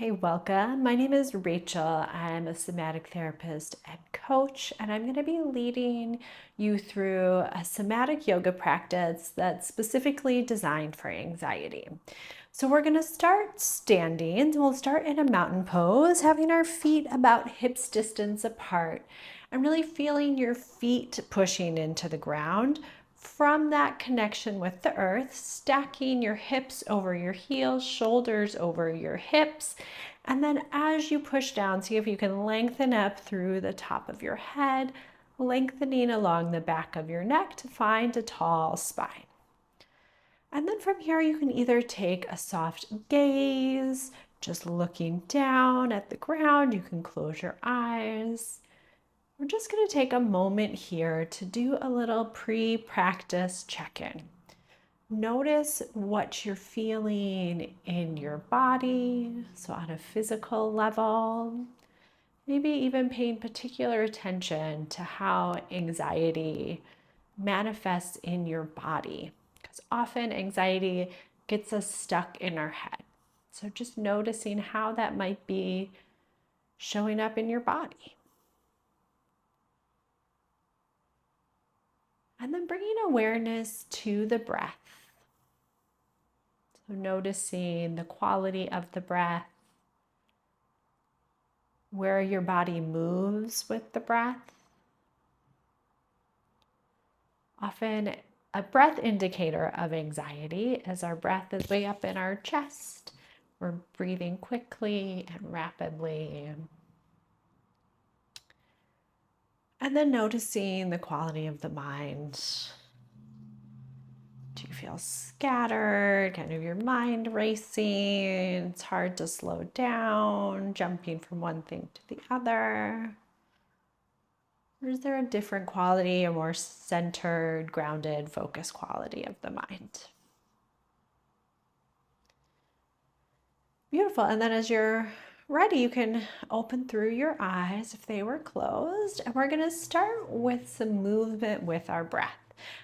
Hey, welcome. My name is Rachel. I'm a somatic therapist and coach, and I'm going to be leading you through a somatic yoga practice that's specifically designed for anxiety. So, we're going to start standing. We'll start in a mountain pose, having our feet about hips distance apart, and really feeling your feet pushing into the ground. From that connection with the earth, stacking your hips over your heels, shoulders over your hips. And then as you push down, see if you can lengthen up through the top of your head, lengthening along the back of your neck to find a tall spine. And then from here, you can either take a soft gaze, just looking down at the ground. You can close your eyes. We're just going to take a moment here to do a little pre-practice check-in. Notice what you're feeling in your body, so on a physical level. Maybe even paying particular attention to how anxiety manifests in your body, because often anxiety gets us stuck in our head. So just noticing how that might be showing up in your body. And then bringing awareness to the breath. So noticing the quality of the breath, where your body moves with the breath. Often a breath indicator of anxiety is our breath is way up in our chest. We're breathing quickly and rapidly. And then noticing the quality of the mind. Do you feel scattered? Kind of your mind racing? It's hard to slow down, jumping from one thing to the other. Or is there a different quality, a more centered, grounded, focused quality of the mind? Beautiful. And then as you're ready, you can open through your eyes if they were closed. And we're going to start with some movement with our breath.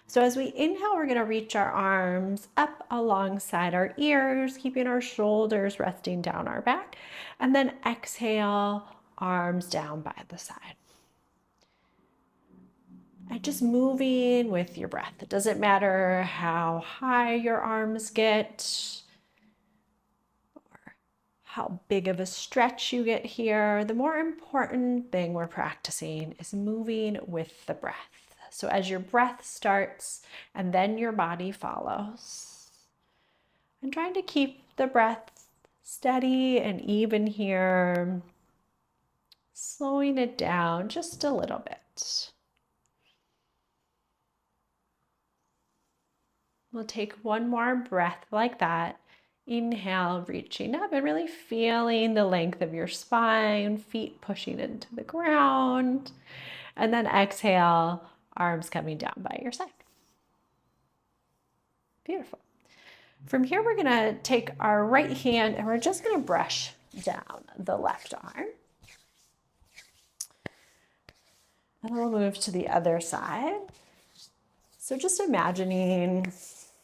So as we inhale, we're going to reach our arms up alongside our ears, keeping our shoulders resting down our back. And then exhale, arms down by the side. And just moving with your breath. It doesn't matter how high your arms get or how big of a stretch you get here. The more important thing we're practicing is moving with the breath. So as your breath starts and then your body follows. And trying to keep the breath steady and even here, slowing it down just a little bit. We'll take one more breath like that. Inhale, reaching up and really feeling the length of your spine, feet pushing into the ground. And then exhale, arms coming down by your side. Beautiful. From here, we're going to take our right hand and we're just going to brush down the left arm. And then we'll move to the other side. So just imagining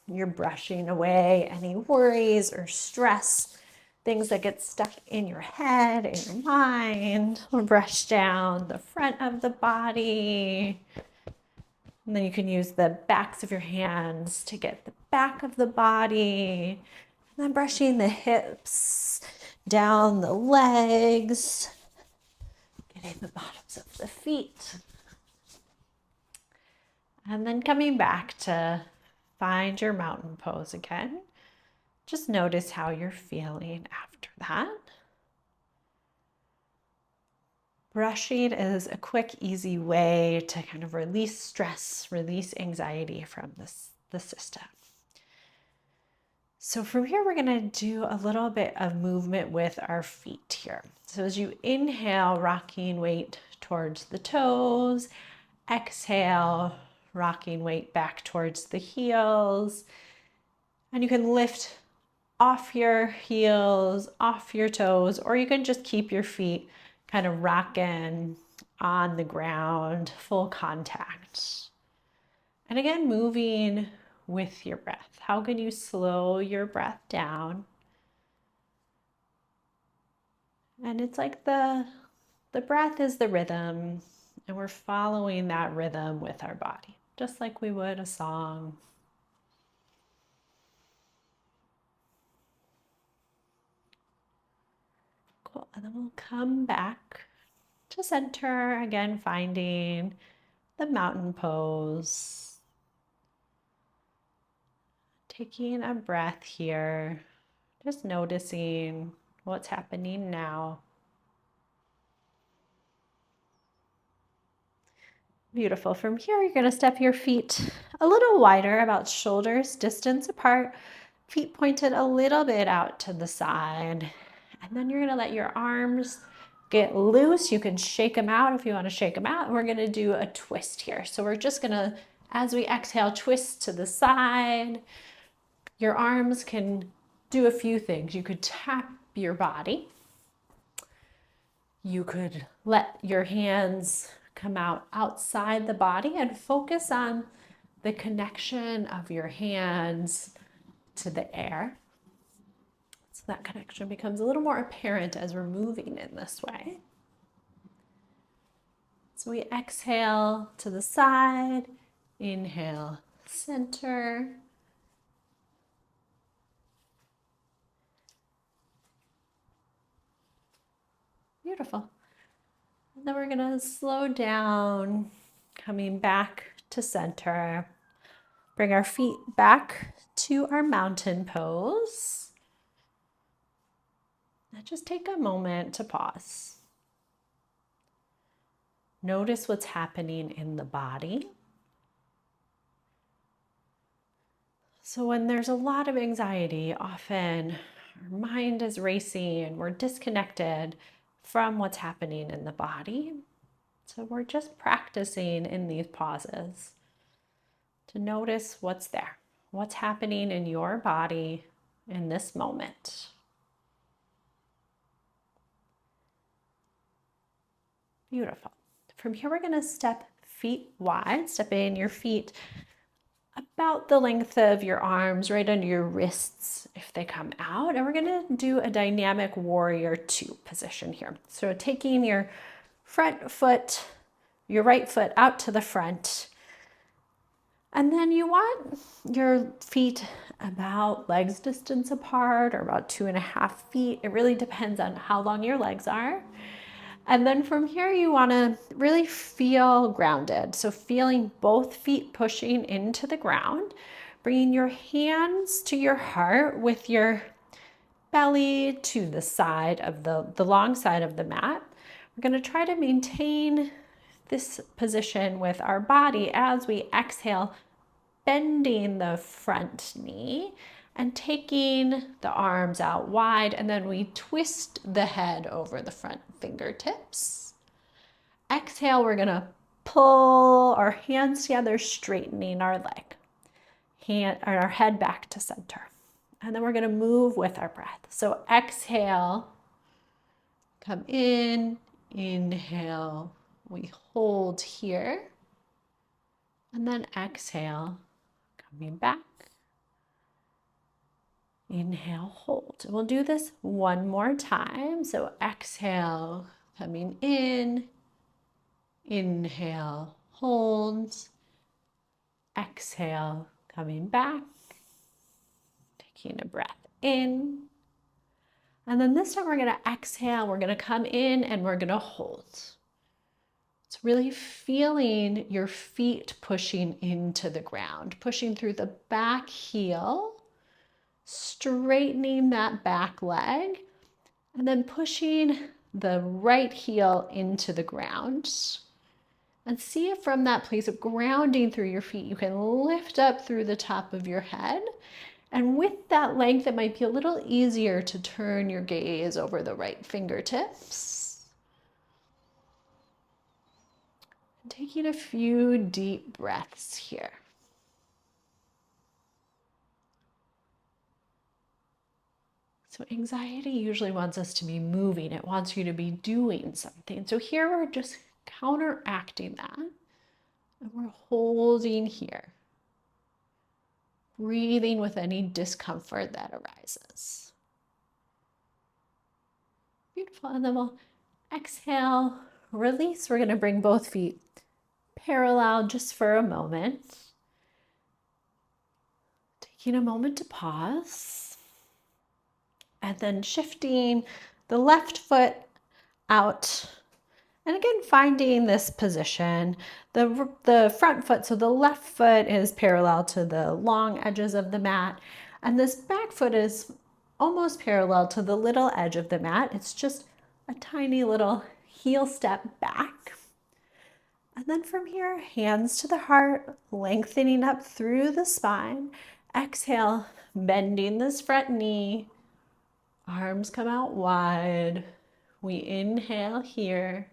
you're brushing away any worries or stress, things that get stuck in your head, in your mind. We'll brush down the front of the body. And then you can use the backs of your hands to get the back of the body. And then brushing the hips, down the legs, getting the bottoms of the feet. And then coming back to find your mountain pose again. Just notice how you're feeling after that. Brushing is a quick, easy way to kind of release stress, release anxiety from the system. So from here, we're going to do a little bit of movement with our feet here. So as you inhale, rocking weight towards the toes, exhale, rocking weight back towards the heels. And you can lift off your heels, off your toes, or you can just keep your feet kind of rocking on the ground, full contact. And again, moving with your breath. How can you slow your breath down? And it's like the breath is the rhythm, and we're following that rhythm with our body, just like we would a song. Cool. And then we'll come back to center, again, finding the mountain pose. Taking a breath here, just noticing what's happening now. Beautiful. From here, you're going to step your feet a little wider, about shoulders distance apart, feet pointed a little bit out to the side. And then you're going to let your arms get loose. You can shake them out if you want to shake them out. And we're going to do a twist here. So we're just going to, as we exhale, twist to the side. Your arms can do a few things. You could tap your body. You could let your hands come out outside the body and focus on the connection of your hands to the air. So that connection becomes a little more apparent as we're moving in this way. So we exhale to the side, inhale, center. Beautiful. And then we're going to slow down, coming back to center. Bring our feet back to our mountain pose. Now just take a moment to pause. Notice what's happening in the body. So when there's a lot of anxiety, often our mind is racing, we're disconnected from what's happening in the body. So we're just practicing in these pauses to notice what's there, what's happening in your body in this moment. Beautiful. From here, we're going to step feet wide, step in your feet about the length of your arms, right under your wrists if they come out. And we're going to do a dynamic warrior 2 position here. So taking your front foot, your right foot out to the front. And then you want your feet about legs distance apart, or about 2.5 feet. It really depends on how long your legs are. And then from here, you want to really feel grounded. So feeling both feet pushing into the ground, bringing your hands to your heart with your belly to the side of the long side of the mat. We're going to try to maintain this position with our body as we exhale, bending the front knee and taking the arms out wide, and then we twist the head over the front fingertips. Exhale, we're gonna pull our hands together, straightening our leg, our head back to center. And then we're gonna move with our breath. So exhale, come in, inhale, we hold here, and then exhale, coming back. Inhale, hold. We'll do this one more time. So exhale, coming in. Inhale, hold. Exhale, coming back. Taking a breath in. And then this time we're going to exhale. We're going to come in and we're going to hold. It's really feeling your feet pushing into the ground, pushing through the back heel, straightening that back leg, and then pushing the right heel into the ground. And see if from that place of grounding through your feet, you can lift up through the top of your head. And with that length, it might be a little easier to turn your gaze over the right fingertips. And taking a few deep breaths here. So anxiety usually wants us to be moving. It wants you to be doing something. So here we're just counteracting that. And we're holding here. Breathing with any discomfort that arises. Beautiful. And then we'll exhale, release. We're going to bring both feet parallel just for a moment. Taking a moment to pause. And then shifting the left foot out. And again, finding this position. The front foot, so the left foot is parallel to the long edges of the mat. And this back foot is almost parallel to the little edge of the mat. It's just a tiny little heel step back. And then from here, hands to the heart, lengthening up through the spine. Exhale, bending this front knee. Arms come out wide. We inhale here.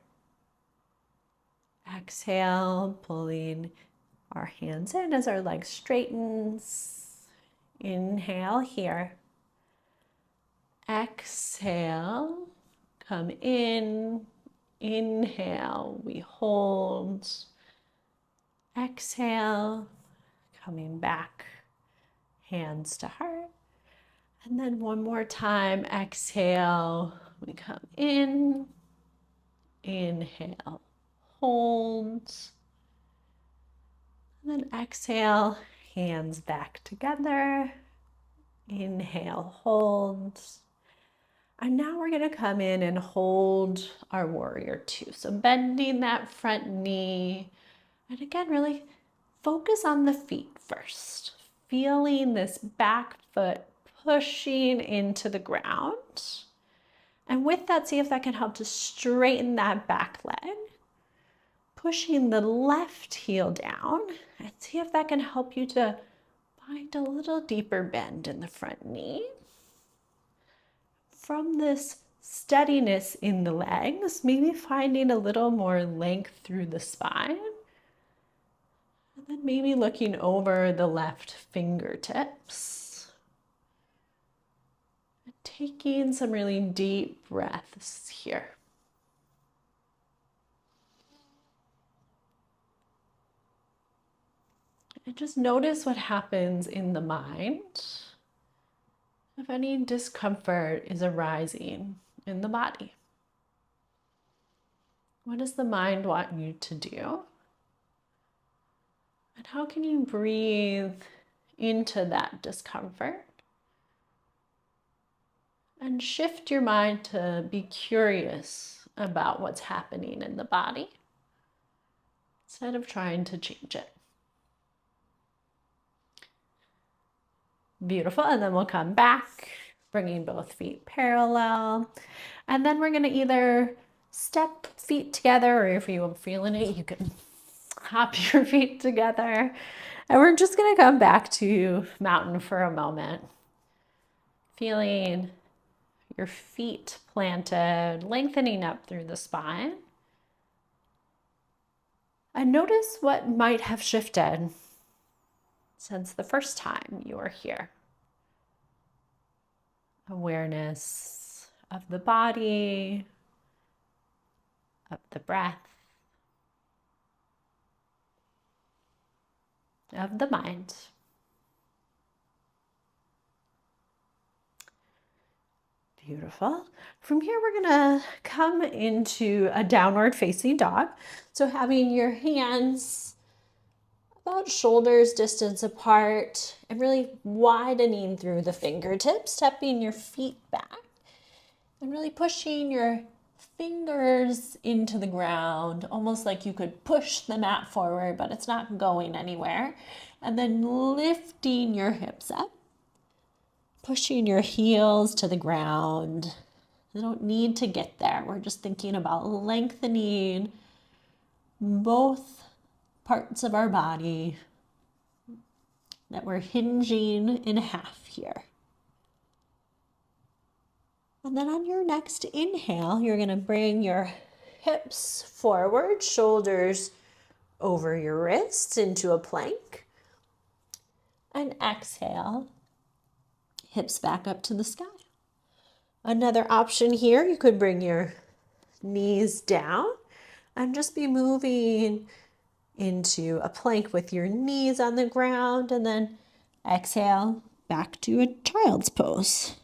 Exhale, pulling our hands in as our leg straightens. Inhale here. Exhale, come in. Inhale, we hold. Exhale, coming back, hands to heart. And then one more time, exhale, we come in. Inhale, hold. And then exhale, hands back together. Inhale, hold. And now we're going to come in and hold our warrior two. So bending that front knee. And again, really focus on the feet first. Feeling this back foot pushing into the ground. And with that, see if that can help to straighten that back leg. Pushing the left heel down. And see if that can help you to find a little deeper bend in the front knee. From this steadiness in the legs, maybe finding a little more length through the spine. And then maybe looking over the left fingertips. And taking some really deep breaths here. And just notice what happens in the mind. If any discomfort is arising in the body. What does the mind want you to do? And how can you breathe into that discomfort? And shift your mind to be curious about what's happening in the body instead of trying to change it. Beautiful. And then we'll come back, bringing both feet parallel. And then we're going to either step feet together, or if you're feeling it, you can hop your feet together. And we're just going to come back to mountain for a moment. Feeling your feet planted, lengthening up through the spine. And notice what might have shifted since the first time you were here. Awareness of the body, of the breath, of the mind. Beautiful. From here, we're gonna come into a downward facing dog. So having your hands about shoulders distance apart and really widening through the fingertips, stepping your feet back and really pushing your fingers into the ground, almost like you could push the mat forward, but it's not going anywhere. And then lifting your hips up, pushing your heels to the ground. You don't need to get there. We're just thinking about lengthening both parts of our body, that we're hinging in half here. And then on your next inhale, you're going to bring your hips forward, shoulders over your wrists into a plank. And exhale, hips back up to the sky. Another option here, you could bring your knees down and just be moving into a plank with your knees on the ground, and then exhale back to a child's pose.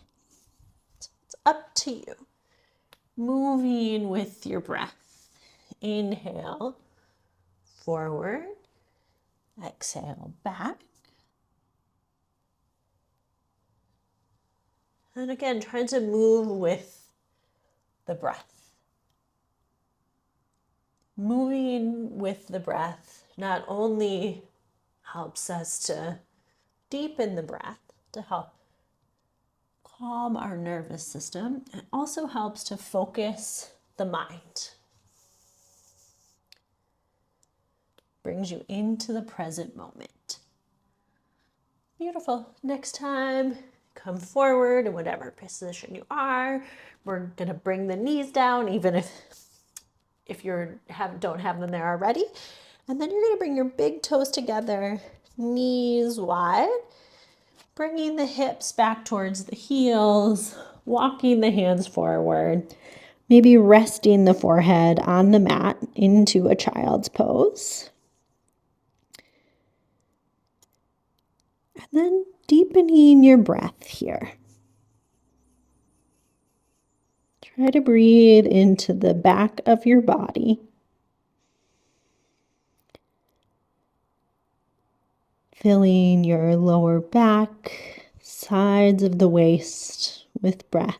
So it's up to you. moving with your breath. Inhale, forward. Exhale, back. And again, trying to move with the breath. Moving with the breath not only helps us to deepen the breath, to help calm our nervous system, it also helps to focus the mind. Brings you into the present moment. Beautiful. Next time, come forward in whatever position you are. We're going to bring the knees down, even if you don't have them there already. And then you're going to bring your big toes together, knees wide, bringing the hips back towards the heels, walking the hands forward, maybe resting the forehead on the mat into a child's pose. And then deepening your breath here. Try to breathe into the back of your body. Filling your lower back, sides of the waist with breath.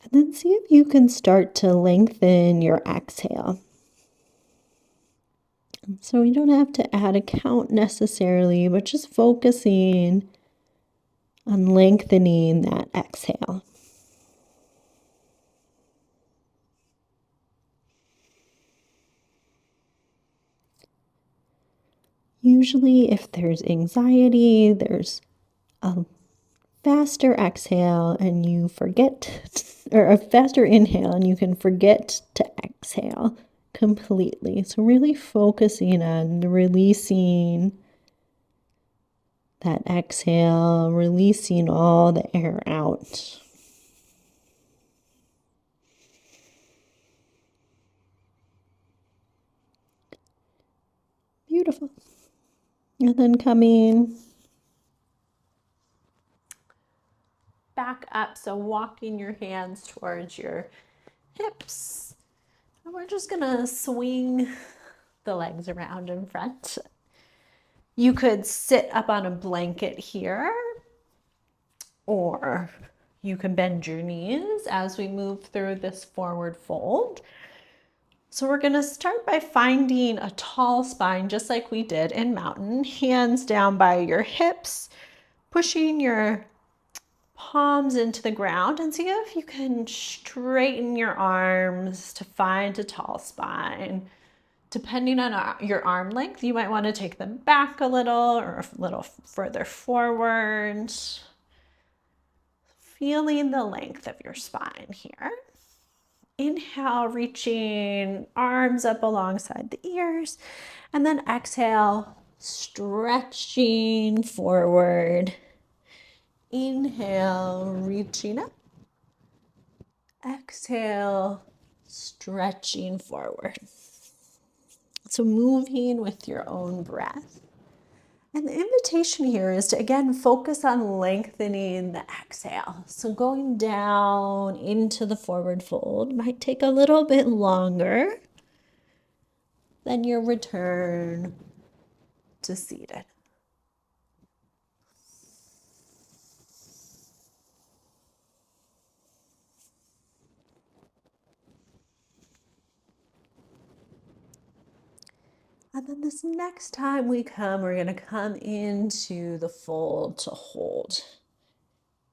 And then see if you can start to lengthen your exhale. So you don't have to add a count necessarily, but just focusing on lengthening that exhale. Usually if there's anxiety, there's a faster exhale and you forget, or a faster inhale and you can forget to exhale completely. So really focusing on releasing that exhale, releasing all the air out. Beautiful. And then coming back up, so walking your hands towards your hips. And we're just gonna swing the legs around in front. You could sit up on a blanket here, or you can bend your knees as we move through this forward fold. So we're gonna start by finding a tall spine, just like we did in mountain. Hands down by your hips, pushing your palms into the ground, and see if you can straighten your arms to find a tall spine. Depending on your arm length, you might want to take them back a little or a little further forward. Feeling the length of your spine here. Inhale, reaching arms up alongside the ears, and then exhale, stretching forward. Inhale, reaching up. Exhale, stretching forward. So moving with your own breath. And the invitation here is to, again, focus on lengthening the exhale. So going down into the forward fold might take a little bit longer than your return to seated. And then this next time we come, we're going to come into the fold to hold.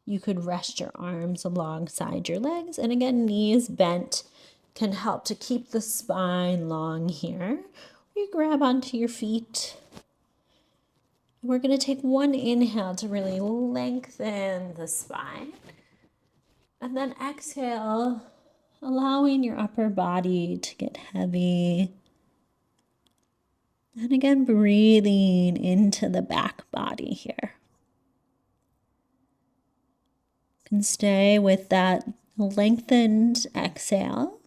You could rest your arms alongside your legs. And again, knees bent can help to keep the spine long here. You grab onto your feet. We're going to take one inhale to really lengthen the spine. And then exhale, allowing your upper body to get heavy. And again, breathing into the back body here. You can stay with that Lengthened exhale.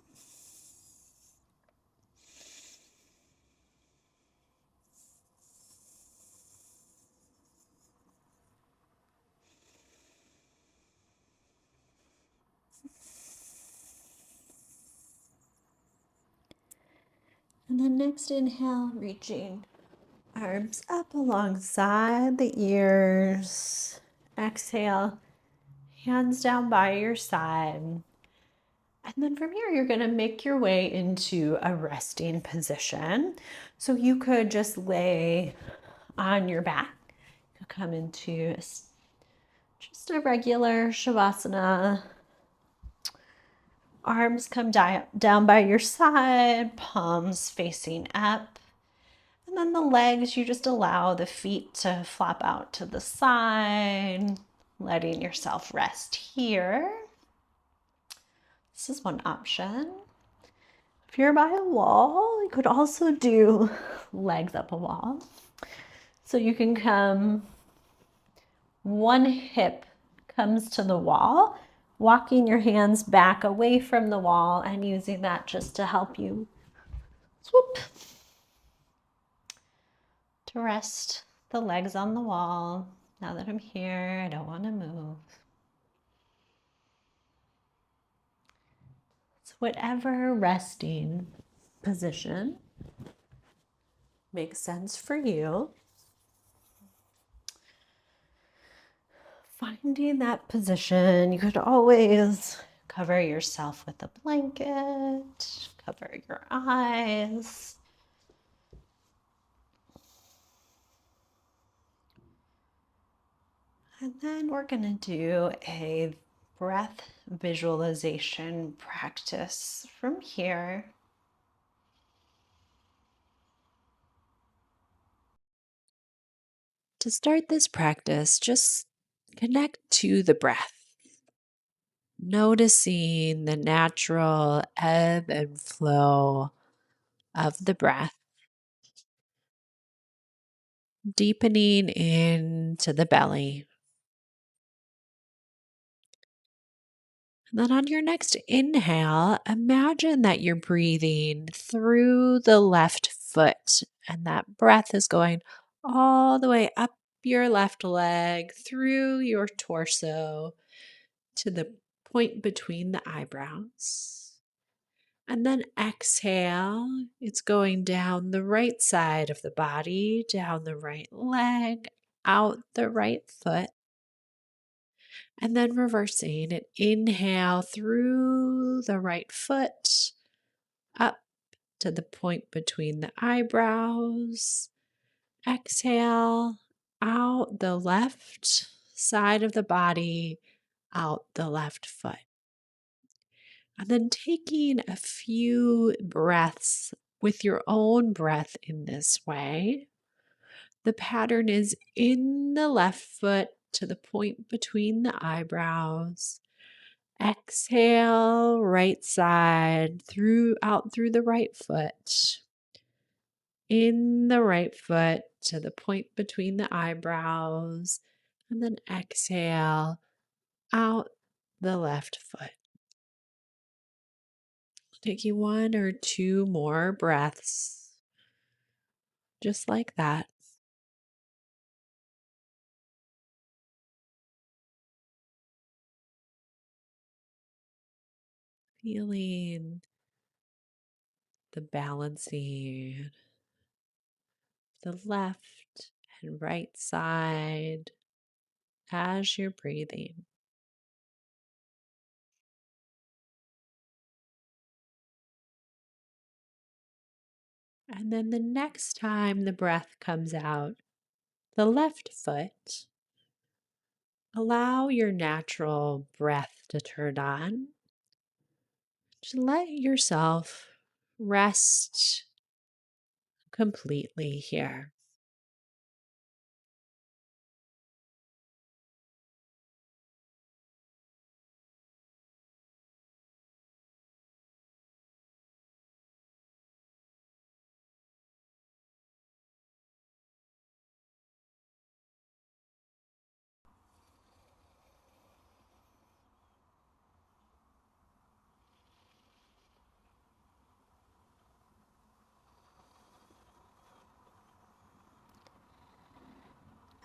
And then next inhale, reaching arms up alongside the ears. Exhale, hands down by your side. And then from here, you're going to make your way into a resting position. So you could just lay on your back. You could come into just a regular Shavasana. Arms come down by your side, palms facing up. And then the legs, you just allow the feet to flop out to the side, letting yourself rest here. This is one option. If you're by a wall, you could also do legs up a wall. So you can come, one hip comes to the wall, walking your hands back away from the wall and using that just to help you swoop to rest the legs on the wall. Now that I'm here, I don't want to move. So whatever resting position makes sense for you, finding that position. You could always cover yourself with a blanket, cover your eyes. And then we're going to do a breath visualization practice from here. To start this practice, just connect to the breath, noticing the natural ebb and flow of the breath, deepening into the belly. And then on your next inhale, imagine that you're breathing through the left foot, and that breath is going all the way up your left leg, through your torso to the point between the eyebrows. And then exhale, it's going down the right side of the body, down the right leg, out the right foot. And then reversing it, inhale through the right foot, up to the point between the eyebrows. Exhale, out the left side of the body, out the left foot. And then taking a few breaths with your own breath in this way. The pattern is in the left foot to the point between the eyebrows. Exhale, right side out through the right foot. In the right foot to the point between the eyebrows. And then exhale, out the left foot. Taking one or two more breaths, just like that. Feeling the balancing the left and right side as you're breathing. And then the next time the breath comes out, the left foot, allow your natural breath to turn on. Just let yourself rest completely here.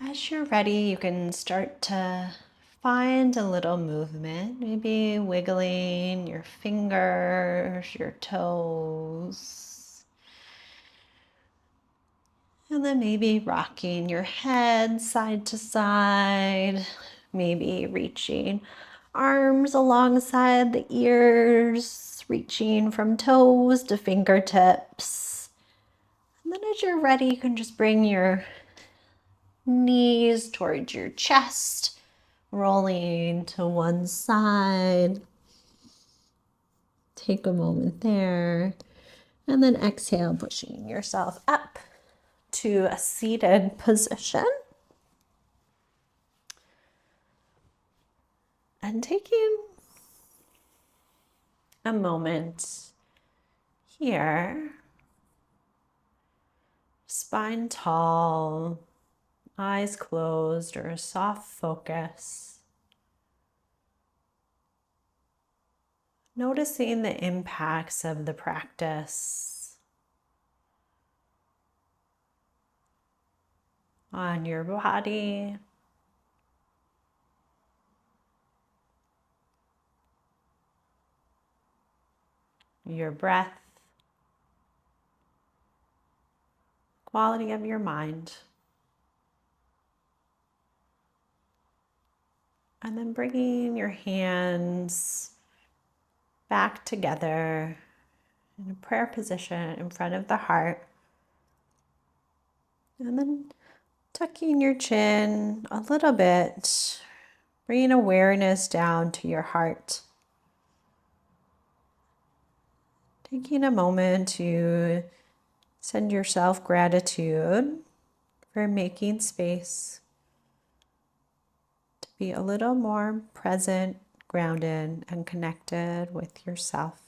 As you're ready, you can start to find a little movement, maybe wiggling your fingers, your toes, and then maybe rocking your head side to side, maybe reaching arms alongside the ears, reaching from toes to fingertips. And then as you're ready, you can just bring your knees towards your chest, rolling to one side. Take a moment there. And then exhale, pushing yourself up to a seated position. And taking a moment here, spine tall, eyes closed, or a soft focus. Noticing the impacts of the practice on your body, your breath, quality of your mind. And then bringing your hands back together in a prayer position in front of the heart. And then tucking your chin a little bit, bringing awareness down to your heart. Taking a moment to send yourself gratitude for making space to be a little more present, grounded, and connected with yourself.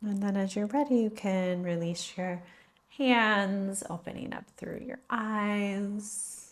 And then as you're ready, you can release your hands, opening up through your eyes.